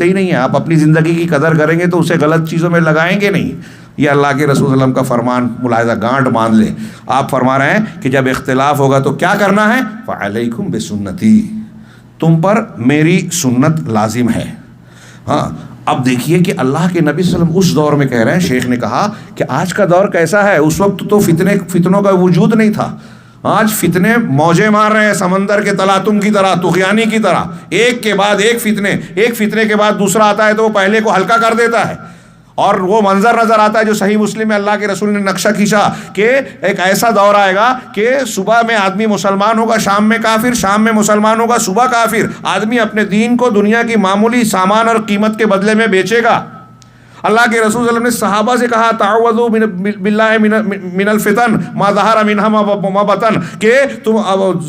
سمجھتے ہی نہیں ہیں. آپ اپنی زندگی کی قدر کریں گے تو اسے غلط چیزوں میں لگائیں گے نہیں. یہ اللہ کے رسول صلی اللہ علیہ وسلم کا فرمان ملاحظہ گانٹ باندھ لیں. آپ فرما رہے ہیں کہ جب اختلاف ہوگا تو کیا کرنا ہے؟ فعلیکم بسنتی، تم پر میری سنت لازم ہے. ہاں اب دیکھیے کہ اللہ کے نبی صلی اللہ علیہ وسلم اس دور میں کہہ رہے ہیں. شیخ نے کہا کہ آج کا دور کیسا ہے؟ اس وقت تو فتنوں کا وجود نہیں تھا. آج فتنے موجیں مار رہے ہیں سمندر کے تلاطم کی طرح، طغیانی کی طرح. ایک کے بعد ایک فتنے کے بعد دوسرا آتا ہے تو وہ پہلے کو ہلکا کر دیتا ہے. اور وہ منظر نظر آتا ہے جو صحیح مسلم میں اللہ کے رسول نے نقشہ کھینچا کہ ایک ایسا دور آئے گا کہ صبح میں آدمی مسلمان ہوگا، شام میں کافر، شام میں مسلمان ہوگا، صبح کافر. آدمی اپنے دین کو دنیا کی معمولی سامان اور قیمت کے بدلے میں بیچے گا. اللہ کے رسول صلی اللہ علیہ وسلم نے صحابہ سے کہا تعوذوا باللہ من الفتن ما ظہر منها وما بطن، کہ تم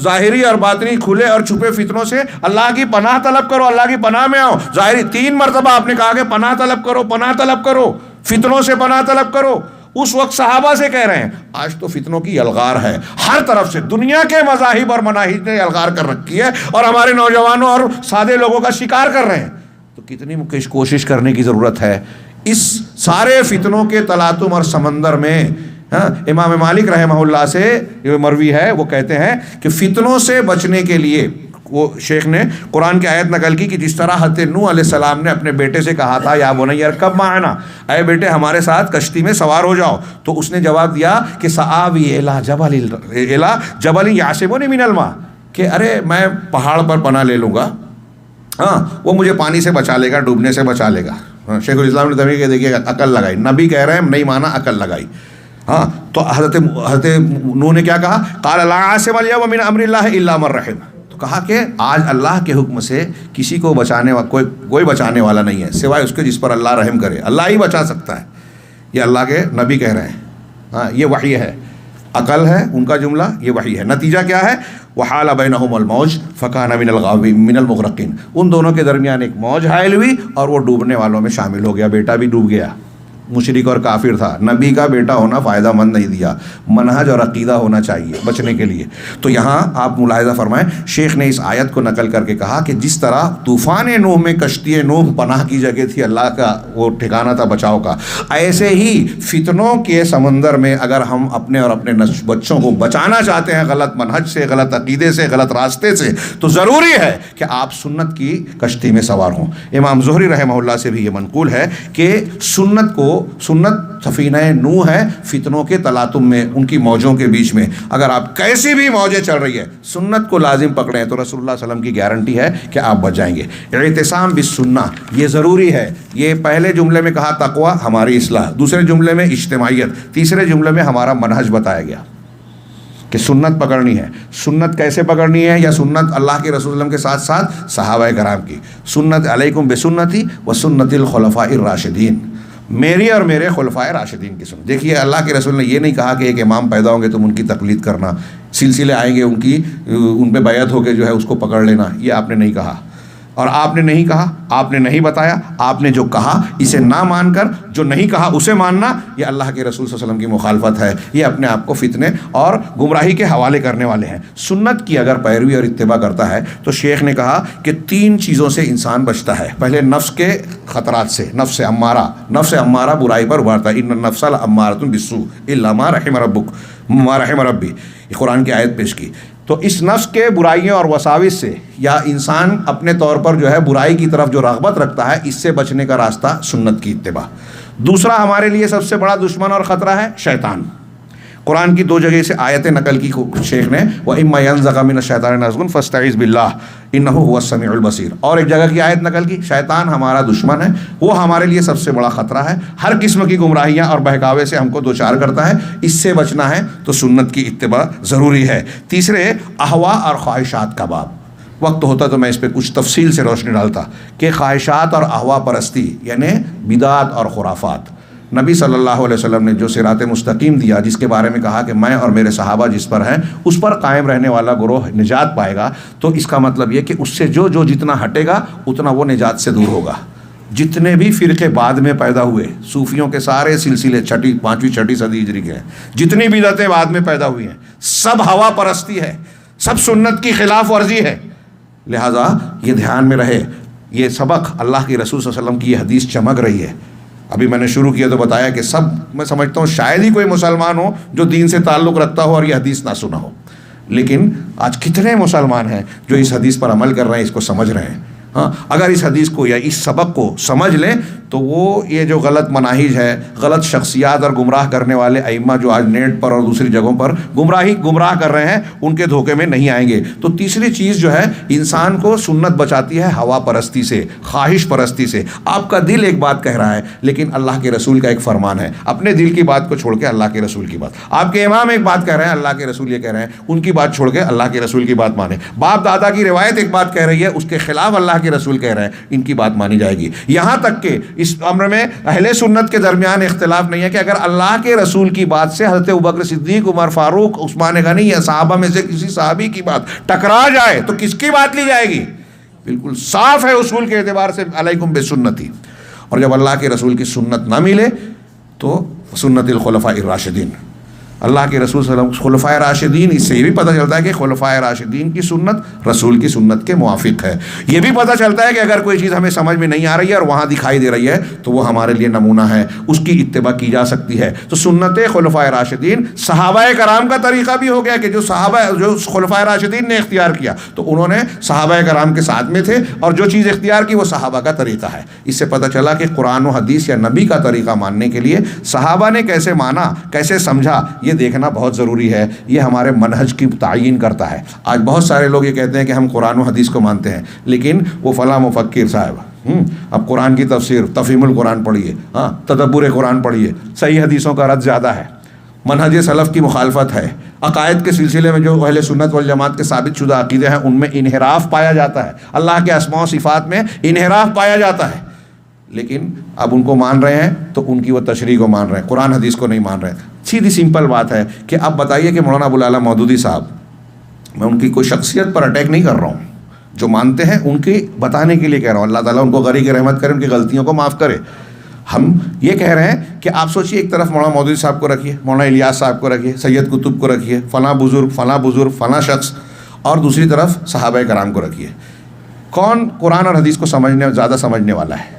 ظاہری اور باطنی کھلے اور چھپے فتنوں سے اللہ کی پناہ طلب کرو، اللہ کی پناہ میں آؤ. ظاہری 3 مرتبہ آپ نے کہا کہ پناہ طلب کرو، پناہ طلب کرو، فتنوں سے پناہ طلب کرو. اس وقت صحابہ سے کہہ رہے ہیں. آج تو فتنوں کی یلغار ہے ہر طرف سے، دنیا کے مذاہب اور مناہج نے یلغار کر رکھی ہے اور ہمارے نوجوانوں اور سادے لوگوں کا شکار کر رہے ہیں. تو کتنی کوشش کرنے کی ضرورت ہے اس سارے فتنوں کے تلاطم اور سمندر میں. امام مالک رحمہ اللہ سے یہ مروی ہے، وہ کہتے ہیں کہ فتنوں سے بچنے کے لیے وہ شیخ نے قرآن کی آیت نقل کی کہ جس طرح حضرت نوح علیہ السلام نے اپنے بیٹے سے کہا تھا یا بنی ارکب معنا، اے بیٹے ہمارے ساتھ کشتی میں سوار ہو جاؤ، تو اس نے جواب دیا کہ سآوی الی جبل یعصمنی من الماء، کہ ارے میں پہاڑ پر پناہ لے لوں گا، ہاں وہ مجھے پانی سے بچا لے گا، ڈوبنے سے بچا لے گا. شیخ الاسلام نے تبھی کہ دیکھیے عقل لگائی. نبی کہہ رہے ہیں نہیں مانا، عقل لگائی. ہاں تو حضرت نوح نے کیا کہا؟ قال لا عاصم اليوم من امر اللہ الا من رحم، تو کہا کہ آج اللہ کے حکم سے کسی کو کوئی بچانے والا نہیں ہے سوائے اس کے جس پر اللہ رحم کرے. اللہ ہی بچا سکتا ہے. یہ اللہ کے نبی کہہ رہے ہیں. ہاں یہ وحی ہے، عقل ہے ان کا جملہ، یہ وحی ہے. نتیجہ کیا ہے؟ وحال بینہم الموج فکان من المغرقین، ان دونوں کے درمیان ایک موج حائل ہوئی اور وہ ڈوبنے والوں میں شامل ہو گیا. بیٹا بھی ڈوب گیا، مشرک اور کافر تھا. نبی کا بیٹا ہونا فائدہ مند نہیں دیا، منہج اور عقیدہ ہونا چاہیے بچنے کے لیے. تو یہاں آپ ملاحظہ فرمائیں، شیخ نے اس آیت کو نقل کر کے کہا کہ جس طرح طوفان نوح میں کشتی نوح پناہ کی جگہ تھی، اللہ کا وہ ٹھکانہ تھا بچاؤ کا، ایسے ہی فتنوں کے سمندر میں اگر ہم اپنے اور اپنے بچوں کو بچانا چاہتے ہیں غلط منہج سے، غلط عقیدے سے، غلط راستے سے، تو ضروری ہے کہ آپ سنت کی کشتی میں سوار ہوں. امام زہری رحمہ اللہ سے بھی یہ منقول ہے کہ سنت سفینہ نوح ہے فتنوں کے تلاطم میں، ان کی موجوں کے بیچ میں. اگر آپ کیسی بھی موجیں چل رہی ہے سنت کو لازم پکڑیں تو رسول اللہ صلی اللہ علیہ وسلم کی گارنٹی ہے کہ آپ بچ جائیں گے. اعتصام بالسنہ یہ ضروری ہے. یہ پہلے جملے میں کہا تقوی ہماری اصلاح، دوسرے جملے میں اجتماعیت، تیسرے جملے میں ہمارا منہج بتایا گیا کہ سنت پکڑنی ہے. سنت کیسے پکڑنی ہے؟ یا سنت اللہ کے رسول صلی اللہ علیہ وسلم کے ساتھ ساتھ صحابہ کرام کی سنت، علیکم بسنتی و سنت الخلفاء الراشدین، میری اور میرے خلفائے راشدین کی سنت. دیکھیے اللہ کے رسول نے یہ نہیں کہا کہ ایک امام پیدا ہوں گے تم ان کی تقلید کرنا، سلسلے آئیں گے ان پہ بیعت ہو کے جو ہے اس کو پکڑ لینا، یہ آپ نے نہیں کہا. اور آپ نے نہیں کہا، آپ نے نہیں بتایا. آپ نے جو کہا اسے نہ مان کر جو نہیں کہا اسے ماننا، یہ اللہ کے رسول صلی اللہ علیہ وسلم کی مخالفت ہے. یہ اپنے آپ کو فتنے اور گمراہی کے حوالے کرنے والے ہیں. سنت کی اگر پیروی اور اتباع کرتا ہے تو شیخ نے کہا کہ 3 چیزوں سے انسان بچتا ہے. پہلے نفس کے خطرات سے، نفس امارہ برائی پر ابھارتا ہے. ان النفس لامارۃ بالسوء الا ما رحم ربک، ما رحم ربی، یہ قرآن کی آیت پیش کی. تو اس نفس کے برائیوں اور وساوس سے، یا انسان اپنے طور پر جو ہے برائی کی طرف جو رغبت رکھتا ہے، اس سے بچنے کا راستہ سنت کی اتباع. دوسرا ہمارے لیے سب سے بڑا دشمن اور خطرہ ہے شیطان. قرآن کی 2 جگہ سے آیتیں نقل کی شیخ نے، وَإِمَّا يَنزَغَ مِنَ الشَّيْطَانِ نَزْغٌ فَاسْتَعِذْ بِاللَّهِ إِنَّهُ هُوَ السَّمِيعُ الْبَصِيرُ. اور ایک جگہ کی آیت نقل کی، شیطان ہمارا دشمن ہے، وہ ہمارے لیے سب سے بڑا خطرہ ہے، ہر قسم کی گمراہیاں اور بہکاوے سے ہم کو دوچار کرتا ہے. اس سے بچنا ہے تو سنت کی اتباع ضروری ہے. تیسرے احوا اور خواہشات کا باب. وقت ہوتا تو میں اس پہ کچھ تفصیل سے روشنی ڈالتا کہ خواہشات اور احوا پرستی یعنی بدعات اور خرافات. نبی صلی اللہ علیہ وسلم نے جو صراط مستقیم دیا، جس کے بارے میں کہا کہ میں اور میرے صحابہ جس پر ہیں اس پر قائم رہنے والا گروہ نجات پائے گا، تو اس کا مطلب یہ کہ اس سے جو جتنا ہٹے گا اتنا وہ نجات سے دور ہوگا. جتنے بھی فرقے بعد میں پیدا ہوئے، صوفیوں کے سارے سلسلے 5ویں 6ٹی صدی ہجری کے ہیں، جتنی بدعتیں بعد میں پیدا ہوئی ہیں سب ہوا پرستی ہے، سب سنت کی خلاف ورزی ہے. لہٰذا یہ دھیان میں رہے. یہ سبق اللہ کے رسول صلی اللہ علیہ وسلم کی یہ حدیث چمک رہی ہے. ابھی میں نے شروع کیا تو بتایا کہ میں سمجھتا ہوں شاید ہی کوئی مسلمان ہو جو دین سے تعلق رکھتا ہو اور یہ حدیث نہ سنا ہو. لیکن آج کتنے مسلمان ہیں جو اس حدیث پر عمل کر رہے ہیں, اس کو سمجھ رہے ہیں. ہاں, اگر اس حدیث کو یا اس سبق کو سمجھ لیں تو وہ یہ جو غلط مناہج ہے, غلط شخصیات اور گمراہ کرنے والے ائمہ جو آج نیٹ پر اور دوسری جگہوں پر گمراہ کر رہے ہیں, ان کے دھوکے میں نہیں آئیں گے. تو تیسری چیز جو ہے, انسان کو سنت بچاتی ہے ہوا پرستی سے, خواہش پرستی سے. آپ کا دل ایک بات کہہ رہا ہے لیکن اللہ کے رسول کا ایک فرمان ہے, اپنے دل کی بات کو چھوڑ کے اللہ کے رسول کی بات. آپ کے امام ایک بات کہہ رہے ہیں, اللہ کے رسول یہ کہہ رہے ہیں, ان کی بات چھوڑ کے اللہ کے رسول کی بات مانیں. باپ دادا کی روایت ایک بات کہہ رہی ہے, اس کے خلاف اللہ کے رسول کہہ رہے ہیں, ان کی بات مانی جائے گی. یہاں تک کہ اس امر میں اہل سنت کے درمیان اختلاف نہیں ہے کہ اگر اللہ کے رسول کی بات سے حضرت ابوبکر صدیق, عمر فاروق, عثمان غنی یا صحابہ میں سے کسی صحابی کی بات ٹکرا جائے تو کس کی بات لی جائے گی؟ بالکل صاف ہے اصول کے اعتبار سے, علیکم بسنتی. اور جب اللہ کے رسول کی سنت نہ ملے تو سنت الخلفاء الراشدین, اللہ کے رسول صلی اللہ علیہ وسلم خلفائے راشدین. اس سے یہ بھی پتہ چلتا ہے کہ خلفائے راشدین کی سنت رسول کی سنت کے موافق ہے. یہ بھی پتہ چلتا ہے کہ اگر کوئی چیز ہمیں سمجھ میں نہیں آ رہی ہے اور وہاں دکھائی دے رہی ہے تو وہ ہمارے لیے نمونہ ہے, اس کی اتباع کی جا سکتی ہے. تو سنت خلفائے راشدین صحابہ کرام کا طریقہ بھی ہو گیا کہ جو خلفائے راشدین نے اختیار کیا تو انہوں نے صحابہ کرام کے ساتھ میں تھے اور جو چیز اختیار کی وہ صحابہ کا طریقہ ہے. اس سے پتہ چلا کہ قرآن و حدیث یا نبی کا طریقہ ماننے کے لیے صحابہ نے کیسے مانا, کیسے سمجھا, یہ دیکھنا بہت ضروری ہے. یہ ہمارے منہج کی تعیین کرتا ہے. آج بہت سارے لوگ یہ کہتے ہیں کہ ہم قرآن و حدیث کو مانتے ہیں, لیکن وہ فلاں مفکر صاحب اب قرآن کی تفسیر تفہیم القرآن پڑھیے, ہاں تدبر قرآن پڑھیے, صحیح حدیثوں کا رد زیادہ ہے, منہج سلف کی مخالفت ہے, عقائد کے سلسلے میں جو اہل سنت والجماعت کے ثابت شدہ عقیدے ہیں ان میں انحراف پایا جاتا ہے, اللہ کے اسماء و صفات میں انحراف پایا جاتا ہے. لیکن اب ان کو مان رہے ہیں تو ان کی وہ تشریح کو مان رہے ہیں, قرآن حدیث کو نہیں مان رہے ہیں. سیدھی سمپل بات ہے کہ اب بتائیے کہ مولانا ابو العلا مودودی صاحب, میں ان کی کوئی شخصیت پر اٹیک نہیں کر رہا ہوں, جو مانتے ہیں ان کی بتانے کے لیے کہہ رہا ہوں. اللہ تعالیٰ ان کو غریق رحمت کرے, ان کی غلطیوں کو معاف کرے. ہم یہ کہہ رہے ہیں کہ آپ سوچیے, ایک طرف مولانا مودودی صاحب کو رکھیے, مولانا الیاس صاحب کو رکھیے, سید قطب کو رکھیے, فلاں بزرگ فلاں شخص, اور دوسری طرف صحابہ کرام کو رکھیے. کون قرآن اور حدیث کو زیادہ سمجھنے والا ہے؟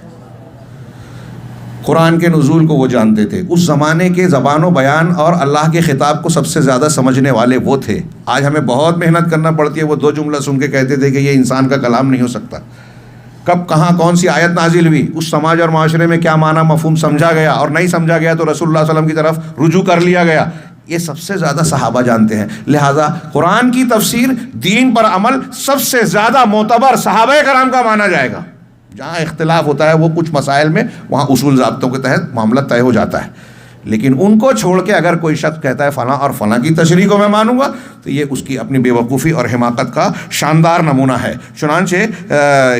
قرآن کے نزول کو وہ جانتے تھے, اس زمانے کے زبان و بیان اور اللہ کے خطاب کو سب سے زیادہ سمجھنے والے وہ تھے. آج ہمیں بہت محنت کرنا پڑتی ہے. وہ دو جملہ سن کے کہتے تھے کہ یہ انسان کا کلام نہیں ہو سکتا. کب کہاں کون سی آیت نازل ہوئی, اس سماج اور معاشرے میں کیا معنی مفہوم سمجھا گیا, اور نہیں سمجھا گیا تو رسول اللہ صلی اللہ علیہ وسلم کی طرف رجوع کر لیا گیا, یہ سب سے زیادہ صحابہ جانتے ہیں. لہٰذا قرآن کی تفسیر, دین پر عمل سب سے زیادہ معتبر صحابہ کرام کا مانا جائے گا. جہاں اختلاف ہوتا ہے وہ کچھ مسائل میں, وہاں اصول ضابطوں کے تحت معاملہ طے ہو جاتا ہے. لیکن ان کو چھوڑ کے اگر کوئی شخص کہتا ہے فلاں اور فلاں کی تشریح کو میں مانوں گا تو یہ اس کی اپنی بے وقوفی اور حماقت کا شاندار نمونہ ہے. چنانچہ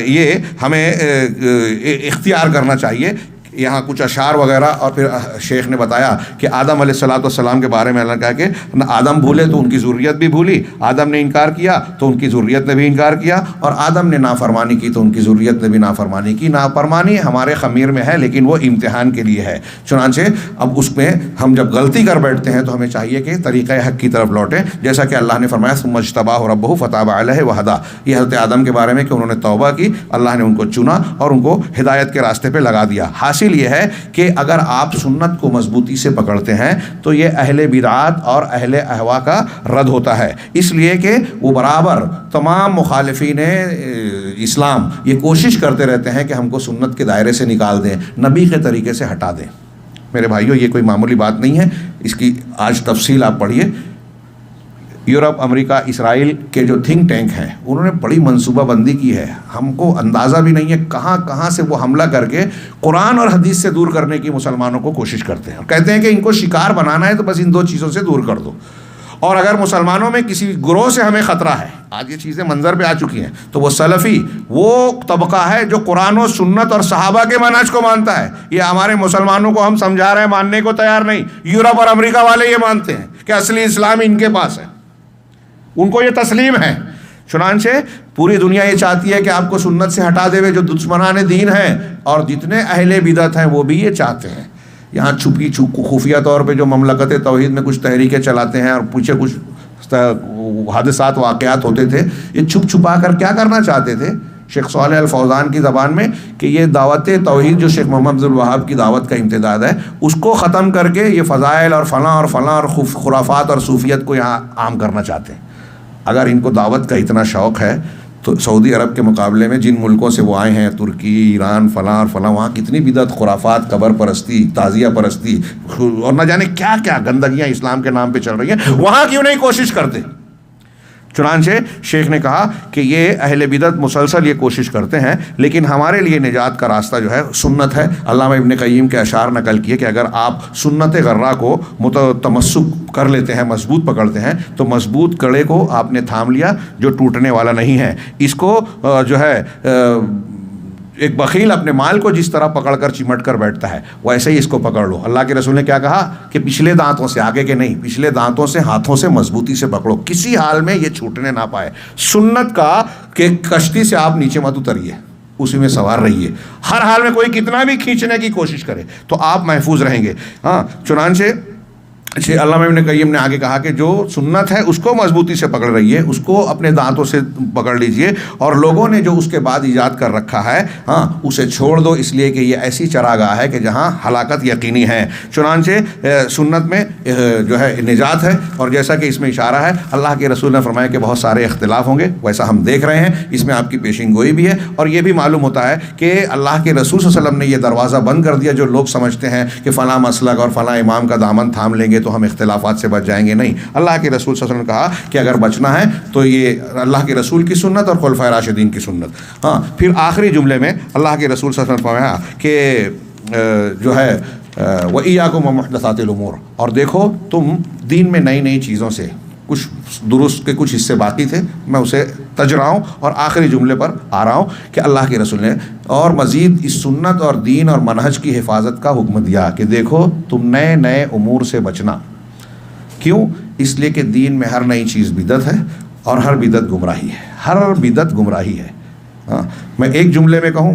یہ ہمیں اختیار کرنا چاہیے. یہاں کچھ اشعار وغیرہ, اور پھر شیخ نے بتایا کہ آدم علیہ السلام کے بارے میں اللہ کہا کہ آدم بھولے تو ان کی ذریت بھی بھولی, آدم نے انکار کیا تو ان کی ذریت نے بھی انکار کیا, اور آدم نے نافرمانی کی تو ان کی ذریت نے بھی نافرمانی کی. نافرمانی ہمارے خمیر میں ہے لیکن وہ امتحان کے لیے ہے. چنانچہ اب اس میں ہم جب غلطی کر بیٹھتے ہیں تو ہمیں چاہیے کہ طریقہ حق کی طرف لوٹیں, جیسا کہ اللہ نے فرمایا ثم اجتباہ ربہ فتاب علیہ وہدیٰ. یہ حضرت آدم کے بارے میں کہ انہوں نے توبہ کی, اللہ نے ان کو چنا اور ان کو ہدایت کے راستے پہ لگا دیا. حاصل یہ ہے کہ اگر آپ سنت کو مضبوطی سے پکڑتے ہیں تو یہ اہل بدعات اور اہل اہوا کا رد ہوتا ہے, اس لیے کہ وہ برابر تمام مخالفین اسلام یہ کوشش کرتے رہتے ہیں کہ ہم کو سنت کے دائرے سے نکال دیں, نبی کے طریقے سے ہٹا دیں. میرے بھائیوں, یہ کوئی معمولی بات نہیں ہے, اس کی آج تفصیل آپ پڑھیے. یورپ, امریکہ, اسرائیل کے جو تھنک ٹینک ہیں انہوں نے بڑی منصوبہ بندی کی ہے. ہم کو اندازہ بھی نہیں ہے کہاں کہاں سے وہ حملہ کر کے قرآن اور حدیث سے دور کرنے کی مسلمانوں کو کوشش کرتے ہیں, اور کہتے ہیں کہ ان کو شکار بنانا ہے تو بس ان دو چیزوں سے دور کر دو. اور اگر مسلمانوں میں کسی گروہ سے ہمیں خطرہ ہے, آج یہ چیزیں منظر پہ آ چکی ہیں, تو وہ سلفی, وہ طبقہ ہے جو قرآن و سنت اور صحابہ کے منہج کو مانتا ہے. یہ ہمارے مسلمانوں کو ہم سمجھا رہے ہیں, ماننے کو تیار نہیں. یورپ اور امریکہ والے یہ مانتے ہیں کہ اصلی اسلام ان کے پاس ہے, ان کو یہ تسلیم ہے. چنانچہ پوری دنیا یہ چاہتی ہے کہ آپ کو سنت سے ہٹا دے ہوئے جو دشمنان دین ہیں, اور جتنے اہل بدعت ہیں وہ بھی یہ چاہتے ہیں. یہاں چھپی خفیہ طور پہ جو مملکت توحید میں کچھ تحریکیں چلاتے ہیں اور پیچھے کچھ حادثات واقعات ہوتے تھے, یہ چھپ چھپا کر کیا کرنا چاہتے تھے شیخ صالح الفوزان کی زبان میں کہ یہ دعوت توحید جو شیخ محمد عبد الوہاب کی دعوت کا امتداد ہے، اس کو ختم کر کے یہ فضائل اور فلاں اور خرافات اور صوفیت کو یہاں عام کرنا چاہتے ہیں۔ اگر ان کو دعوت کا اتنا شوق ہے تو سعودی عرب کے مقابلے میں جن ملکوں سے وہ آئے ہیں، ترکی، ایران، فلاں اور فلاں، وہاں کتنی بدعت، خرافات، قبر پرستی، تعزیہ پرستی اور نہ جانے کیا کیا گندگیاں اسلام کے نام پہ چل رہی ہیں، وہاں کیوں نہیں کوشش کرتے؟ چنانچہ شیخ نے کہا کہ یہ اہل بدعت مسلسل یہ کوشش کرتے ہیں، لیکن ہمارے لیے نجات کا راستہ جو ہے سنت ہے۔ علامہ ابن قیم کے اشعار نقل کیے کہ اگر آپ سنت غرہ کو تمسک کر لیتے ہیں، مضبوط پکڑتے ہیں، تو مضبوط کڑے کو آپ نے تھام لیا جو ٹوٹنے والا نہیں ہے۔ اس کو جو ہے ایک بخیل اپنے مال کو جس طرح پکڑ کر چمٹ کر بیٹھتا ہے، ویسے ہی اس کو پکڑ لو۔ اللہ کے رسول نے کیا کہا کہ پچھلے دانتوں سے، آگے کے نہیں، پچھلے دانتوں سے، ہاتھوں سے مضبوطی سے پکڑو، کسی حال میں یہ چھوٹنے نہ پائے۔ سنت کا کہ کشتی سے آپ نیچے مت اتریے، اسی میں سوار رہیے، ہر حال میں کوئی کتنا بھی کھینچنے کی کوشش کرے تو آپ محفوظ رہیں گے۔ ہاں، چنانچہ علامہ ابن قیم نے آگے کہا کہ جو سنت ہے اس کو مضبوطی سے پکڑ رہیے، اس کو اپنے دانتوں سے پکڑ لیجئے، اور لوگوں نے جو اس کے بعد ایجاد کر رکھا ہے اسے چھوڑ دو، اس لیے کہ یہ ایسی چراگاہ ہے کہ جہاں ہلاکت یقینی ہے۔ چنانچہ سنت میں جو ہے نجات ہے، اور جیسا کہ اس میں اشارہ ہے، اللہ کے رسول نے فرمایا کہ بہت سارے اختلاف ہوں گے، ویسا ہم دیکھ رہے ہیں، اس میں آپ کی پیشین گوئی بھی ہے، اور یہ بھی معلوم ہوتا ہے کہ اللہ کے رسول صلی اللہ علیہ وسلم نے یہ دروازہ بند کر دیا۔ جو لوگ سمجھتے ہیں کہ فلاں مسلک اور فلاں امام کا دامن تھام لیں گے تو ہم اختلافات سے بچ جائیں گے، نہیں، اللہ کے رسول صلی اللہ علیہ وسلم نے کہا کہ اگر بچنا ہے تو یہ اللہ کے رسول کی سنت اور خلفائے راشدین کی سنت۔ ہاں، پھر آخری جملے میں اللہ کے رسول صلی اللہ علیہ وسلم نے فرمایا کہ جو ہے وَإِيَّاكُمْ وَمُحْدَثَاتِ الْأُمُورِ، اور دیکھو تم دین میں نئی نئی چیزوں سے، کچھ درست کے کچھ حصے باقی تھے، میں اسے تج رہا ہوں اور آخری جملے پر آ رہا ہوں کہ اللہ کے رسول نے اور مزید اس سنت اور دین اور منہج کی حفاظت کا حکم دیا کہ دیکھو تم نئے نئے امور سے بچنا۔ کیوں؟ اس لیے کہ دین میں ہر نئی چیز بدعت ہے، اور ہر بدعت گمراہی ہے، ہر بدعت گمراہی ہے۔ ہاں، میں ایک جملے میں کہوں،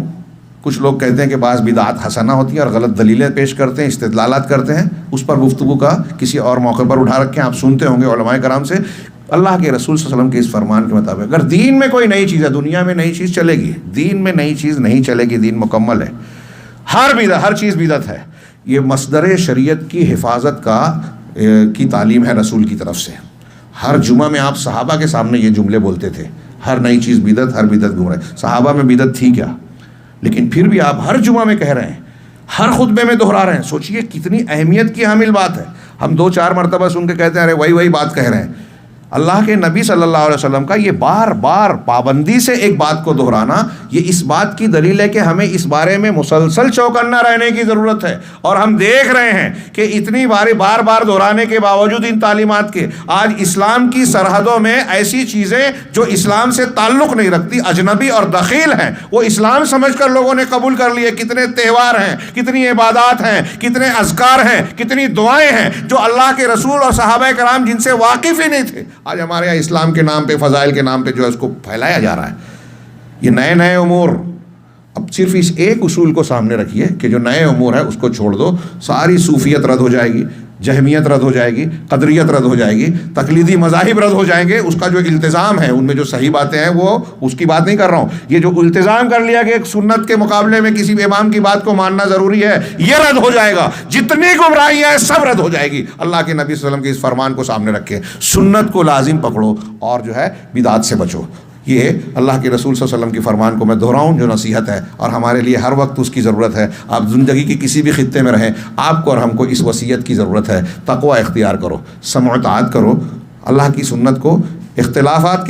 کچھ لوگ کہتے ہیں کہ بعض بدعات حسنہ ہوتی ہیں اور غلط دلیلیں پیش کرتے ہیں، استدلالات کرتے ہیں، اس پر گفتگو کا کسی اور موقع پر اٹھا رکھیں، آپ سنتے ہوں گے علماء کرام سے۔ اللہ کے رسول صلی اللہ علیہ وسلم کے اس فرمان کے مطابق اگر دین میں کوئی نئی چیز ہے، دنیا میں نئی چیز چلے گی، دین میں نئی چیز نہیں چلے گی، دین مکمل ہے، ہر چیز بدعت ہے۔ یہ مصدر شریعت کی حفاظت کی تعلیم ہے رسول کی طرف سے۔ ہر جمعہ میں آپ صحابہ کے سامنے یہ جملے بولتے تھے، ہر نئی چیز بدعت، ہر بدعت گمراہ۔ صحابہ میں بدعت تھی کیا؟ لیکن پھر بھی آپ ہر جمعہ میں کہہ رہے ہیں، ہر خطبے میں دہرا رہے ہیں۔ سوچئے کتنی اہمیت کی حامل بات ہے۔ ہم 2-4 مرتبہ سن کے کہتے ہیں ارے وہی بات کہہ رہے ہیں۔ اللہ کے نبی صلی اللہ علیہ وسلم کا یہ بار بار پابندی سے ایک بات کو دہرانا، یہ اس بات کی دلیل ہے کہ ہمیں اس بارے میں مسلسل چوکنا رہنے کی ضرورت ہے۔ اور ہم دیکھ رہے ہیں کہ اتنی بار بار دہرانے کے باوجود ان تعلیمات کے آج اسلام کی سرحدوں میں ایسی چیزیں جو اسلام سے تعلق نہیں رکھتی، اجنبی اور دخیل ہیں، وہ اسلام سمجھ کر لوگوں نے قبول کر لیے۔ کتنے تہوار ہیں، کتنی عبادات ہیں، کتنے اذکار ہیں، کتنی دعائیں ہیں جو اللہ کے رسول اور صحابہ کرام جن سے واقف ہی نہیں تھے، آج ہمارے یہاں اسلام کے نام پہ، فضائل کے نام پہ جو ہے اس کو پھیلایا جا رہا ہے۔ یہ نئے نئے امور، اب صرف اس ایک اصول کو سامنے رکھیے کہ جو نئے امور ہے اس کو چھوڑ دو، ساری صوفیت رد ہو جائے گی، جہمیت رد ہو جائے گی، قدریت رد ہو جائے گی، تقلیدی مذاہب رد ہو جائیں گے۔ اس کا جو التزام ہے ان میں جو صحیح باتیں ہیں وہ اس کی بات نہیں کر رہا ہوں، یہ جو التزام کر لیا کہ ایک سنت کے مقابلے میں کسی امام کی بات کو ماننا ضروری ہے، یہ رد ہو جائے گا۔ جتنی گمراہی ہے سب رد ہو جائے گی۔ اللہ کے نبی صلی اللہ علیہ وسلم کے اس فرمان کو سامنے رکھے، سنت کو لازم پکڑو اور جو ہے بدعات سے بچو۔ یہ اللہ کے رسول صلی اللہ علیہ وسلم کی فرمان کو میں دہراؤں جو نصیحت ہے، اور ہمارے لیے ہر وقت اس کی ضرورت ہے۔ آپ زندگی کی کسی بھی خطے میں رہیں، آپ کو اور ہم کو اس وصیت کی ضرورت ہے، تقوی اختیار کرو، سمع و اطاعت کرو، اللہ کی سنت کو اختلافات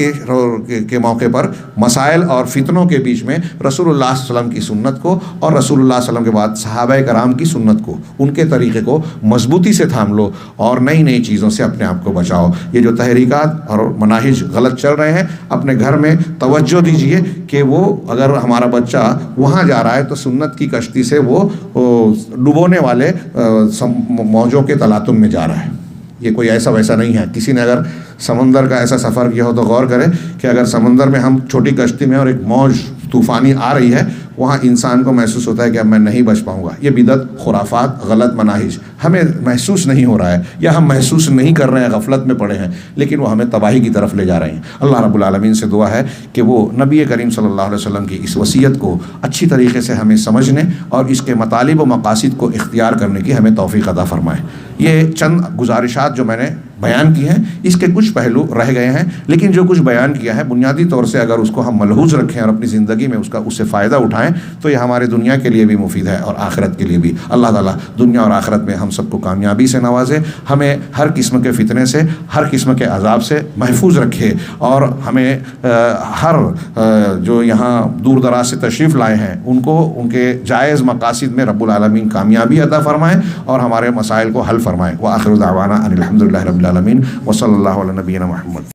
کے موقع پر، مسائل اور فتنوں کے بیچ میں رسول اللہ صلی اللہ علیہ وسلم کی سنت کو اور رسول اللہ صلی اللہ علیہ وسلم کے بعد صحابہ کرام کی سنت کو، ان کے طریقے کو مضبوطی سے تھام لو اور نئی نئی چیزوں سے اپنے آپ کو بچاؤ۔ یہ جو تحریکات اور مناہج غلط چل رہے ہیں، اپنے گھر میں توجہ دیجئے کہ وہ اگر ہمارا بچہ وہاں جا رہا ہے تو سنت کی کشتی سے وہ ڈبونے والے موجوں کے تلاطم میں جا رہا ہے۔ یہ کوئی ایسا ویسا نہیں ہے۔ کسی نے اگر سمندر کا ایسا سفر کیا ہو تو غور کرے کہ اگر سمندر میں ہم چھوٹی کشتی میں اور ایک موج طوفانی آ رہی ہے وہاں انسان کو محسوس ہوتا ہے کہ اب میں نہیں بچ پاؤں گا. یہ بدعت، خرافات، غلط مناہج ہمیں محسوس نہیں ہو رہا ہے یا ہم محسوس نہیں کر رہے ہیں، غفلت میں پڑے ہیں، لیکن وہ ہمیں تباہی کی طرف لے جا رہے ہیں. اللہ رب العالمین سے دعا ہے کہ وہ نبی کریم صلی اللہ علیہ وسلم کی اس وصیت کو اچھی طریقے سے ہمیں سمجھنے اور اس کے مطالب و مقاصد کو اختیار کرنے کی ہمیں توفیق عطا فرمائے. یہ چند گزارشات جو میں نے بیان کی ہیں، اس کے کچھ پہلو رہ گئے ہیں، لیکن جو کچھ بیان کیا ہے بنیادی طور سے اگر اس کو ہم ملحوظ رکھیں اور اپنی زندگی میں اس سے فائدہ اٹھائیں تو یہ ہمارے دنیا کے لیے بھی مفید ہے اور آخرت کے لیے بھی. اللہ تعالیٰ دنیا اور آخرت میں ہم سب کو کامیابی سے نوازے، ہمیں ہر قسم کے فتنے سے، ہر قسم کے عذاب سے محفوظ رکھے، اور ہمیں ہر جو یہاں دور دراز سے تشریف لائے ہیں ان کو ان کے جائز مقاصد میں رب العالمین کامیابی عطا فرمائیں اور ہمارے مسائل کو حل فرمائیں. وآخر دعوانا ان الحمد للہ رب العالمین وصلی اللہ علی نبینا محمد.